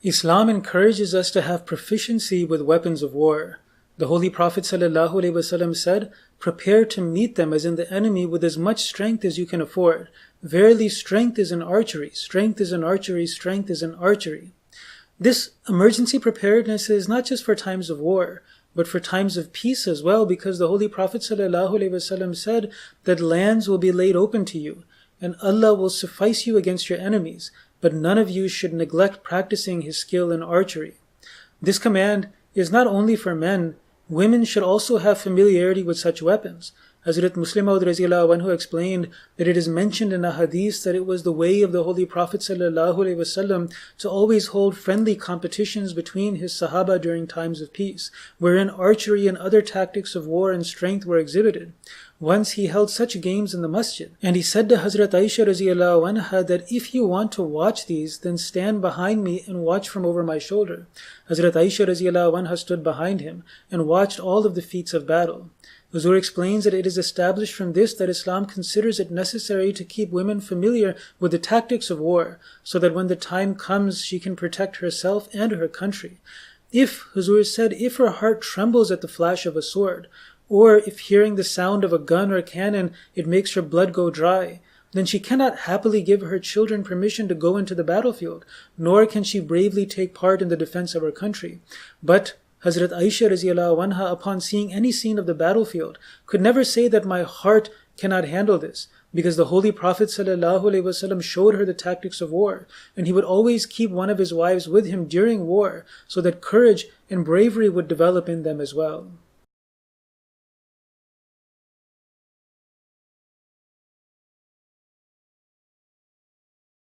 Islam encourages us to have proficiency with weapons of war. The Holy Prophet ﷺ said, "Prepare to meet them," as in the enemy, "with as much strength as you can afford. Verily, strength is in archery, strength is in archery, strength is in archery." This emergency preparedness is not just for times of war, but for times of peace as well, because the Holy Prophet ﷺ said that lands will be laid open to you, and Allah will suffice you against your enemies, but none of you should neglect practicing His skill in archery. This command is not only for men, women should also have familiarity with such weapons. Hazrat Muslim Maud Raziyallahu Anhu explained that it is mentioned in a hadith that it was the way of the Holy Prophet ﷺ to always hold friendly competitions between his Sahaba during times of peace, wherein archery and other tactics of war and strength were exhibited. Once he held such games in the masjid, and he said to Hazrat Aisha Raziyallahu Anha that if you want to watch these, then stand behind me and watch from over my shoulder. Hazrat Aisha Raziyallahu Anha stood behind him and watched all of the feats of battle. Huzur explains that it is established from this that Islam considers it necessary to keep women familiar with the tactics of war, so that when the time comes she can protect herself and her country. Huzur said, if her heart trembles at the flash of a sword, or if hearing the sound of a gun or cannon it makes her blood go dry, then she cannot happily give her children permission to go into the battlefield, nor can she bravely take part in the defense of her country. But Hazrat Aisha Raziyallahu Anha, upon seeing any scene of the battlefield, could never say that my heart cannot handle this, because the Holy Prophet ﷺ showed her the tactics of war, and he would always keep one of his wives with him during war, so that courage and bravery would develop in them as well.